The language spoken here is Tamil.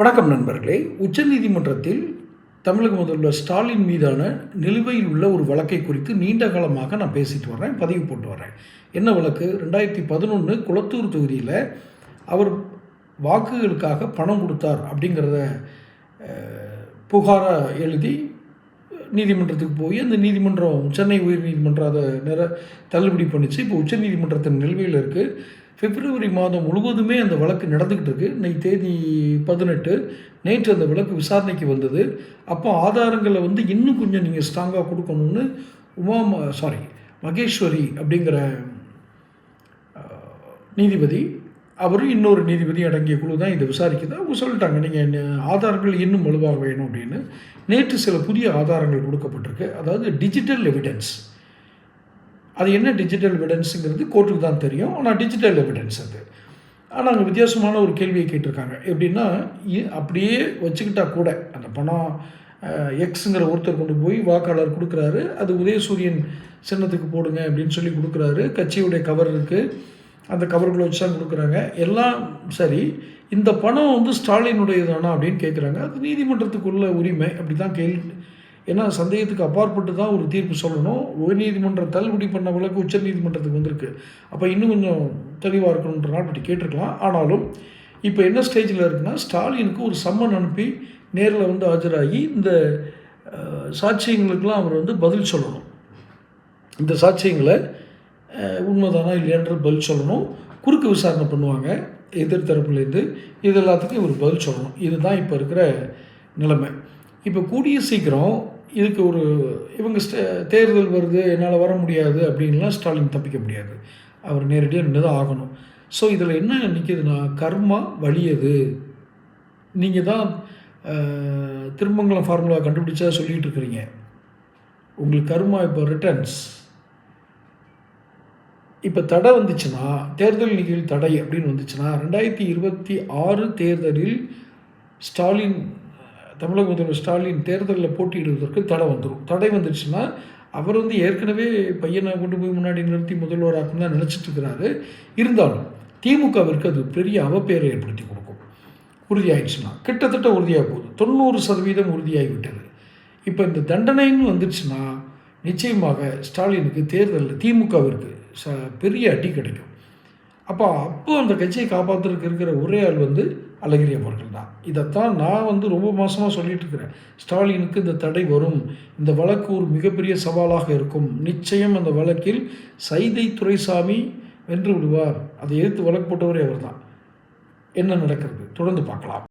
வணக்கம் நண்பர்களே. உச்சநீதிமன்றத்தில் தமிழக முதல்வர் ஸ்டாலின் மீதான நிலுவையில் உள்ள ஒரு வழக்கை குறித்து நீண்ட காலமாக நான் பேசிட்டு வரேன், பதிவு போட்டு வரேன். என்ன வழக்கு? 2011 குளத்தூர் தொகுதியில் அவர் வாக்குகளுக்காக பணம் கொடுத்தார் அப்படிங்கிறத புகாராக எழுதி நீதிமன்றத்துக்கு போய் அந்த நீதிமன்றம், சென்னை உயர்நீதிமன்றம் அதை தள்ளுபடி பண்ணிச்சு. இப்போ உச்சநீதிமன்றத்தின் நிலுவையில் இருக்குது. பிப்ரவரி மாதம் முழுவதுமே அந்த வழக்கு நடந்துக்கிட்டு இருக்குது. இன்னைக்கு தேதி 18. நேற்று அந்த வழக்கு விசாரணைக்கு வந்தது. அப்போ ஆதாரங்களை இன்னும் கொஞ்சம் நீங்கள் ஸ்ட்ராங்காக கொடுக்கணும்னு மகேஸ்வரி அப்படிங்கிற நீதிபதி, அவரும் இன்னொரு நீதிபதி அடங்கிய குழு தான் இதை விசாரிக்குது. அவங்க சொல்லிட்டாங்க, நீங்கள் ஆதாரங்கள் இன்னும் வலுவாக வேணும் அப்படின்னு. நேற்று சில புதிய ஆதாரங்கள் கொடுக்கப்பட்டிருக்கு. அதாவது டிஜிட்டல் எவிடன்ஸ். அது என்ன டிஜிட்டல் எவிடன்ஸுங்கிறது கோர்ட்டுக்கு தான் தெரியும். ஆனால் டிஜிட்டல் எவிடன்ஸ் அது. ஆனால் அங்கே வித்தியாசமான ஒரு கேள்வியை கேட்டிருக்காங்க. எப்படின்னா, அப்படியே வச்சுக்கிட்டா கூட அந்த பணம் எக்ஸுங்கிற ஒருத்தர் கொண்டு போய் வாக்காளர் கொடுக்குறாரு, அது உதயசூரியன் சின்னத்துக்கு போடுங்க அப்படின்னு சொல்லி கொடுக்குறாரு. கட்சியுடைய கவர் இருக்குது, அந்த கவர்களை வச்சு தான் கொடுக்குறாங்க. எல்லாம் சரி, இந்த பணம் ஸ்டாலினுடையதானா அப்படின்னு கேட்குறாங்க. அது நீதிமன்றத்துக்குள்ள உரிமை, அப்படி தான் கேள்வி. ஏன்னா சந்தேகத்துக்கு அப்பாற்பட்டு தான் ஒரு தீர்ப்பு சொல்லணும். உயர்நீதிமன்றம் தள்ளுபடி பண்ண வழக்கு உச்சநீதிமன்றத்துக்கு வந்திருக்கு. அப்போ இன்னும் கொஞ்சம் தெளிவாக இருக்கணுன்றனால அப்படி கேட்டிருக்கலாம். ஆனாலும் இப்போ என்ன ஸ்டேஜில் இருக்குன்னா, ஸ்டாலினுக்கு ஒரு சம்மன் அனுப்பி நேரில் ஆஜராகி இந்த சாட்சியங்களுக்கெல்லாம் அவர் பதில் சொல்லணும். இந்த சாட்சியங்களை உண்மைதானா இல்லையான்ற பதில் சொல்லணும். குறுக்கு விசாரணை பண்ணுவாங்க எதிர்த்தரப்புலேருந்து. இது எல்லாத்துக்கும் இவர் பதில் சொல்லணும். இதுதான் இப்போ இருக்கிற நிலைமை. இப்போ கூடிய சீக்கிரம் இதுக்கு இவங்க தேர்தல் வருது, என்னால் வர முடியாது அப்படின்லாம் ஸ்டாலின் தப்பிக்க முடியாது. அவர் நேரடியாக நின்று தான் ஆகணும். ஸோ இதில் என்ன நிற்கிதுன்னா, கர்மா வலியது. நீங்கள் தான் திருமங்கலம் ஃபார்முலா கண்டுபிடிச்சா சொல்லிகிட்டு இருக்கிறீங்க. உங்களுக்கு கர்மா இப்போ ரிட்டர்ன்ஸ். இப்போ தடை வந்துச்சுன்னா, தேர்தல் நிகழ்வு தடை அப்படின்னு வந்துச்சுன்னா, 2026 தேர்தலில் தமிழக முதல்வர் ஸ்டாலின் தேர்தலில் போட்டியிடுவதற்கு தடை வந்துடும். தடை வந்துடுச்சுன்னா, அவர் ஏற்கனவே பையனை கொண்டு போய் முன்னாடி நிறுத்தி முதல்வராக்குன்னு தான் நினச்சிட்டு இருக்கிறாரு. இருந்தாலும் திமுகவிற்கு அது பெரிய அவப்பேரை ஏற்படுத்தி கொடுக்கும். உறுதியாகிடுச்சுன்னா, கிட்டத்தட்ட உறுதியாக போகுது. 90% உறுதியாகிவிட்டது. இப்போ இந்த தண்டனைன்னு வந்துடுச்சுன்னா, நிச்சயமாக ஸ்டாலினுக்கு தேர்தலில் திமுகவிற்கு பெரிய அடி கிடைக்கும். அப்போ அந்த கட்சியை காப்பாற்றுறதுக்கு இருக்கிற ஒரே ஆள் அழகிரி அவர்கள் தான். இதைத்தான் நான் ரொம்ப மாதமாக சொல்லிட்டு இருக்கிறேன். ஸ்டாலினுக்கு இந்த தடை வரும், இந்த வழக்கு ஒரு மிகப்பெரிய சவாலாக இருக்கும். நிச்சயம் அந்த வழக்கில் சைதை துரைசாமி வென்று விடுவார். அதை எதிர்த்து வழக்கு போட்டவரே அவர் தான். என்ன நடக்கிறது தொடர்ந்து பார்க்கலாம்.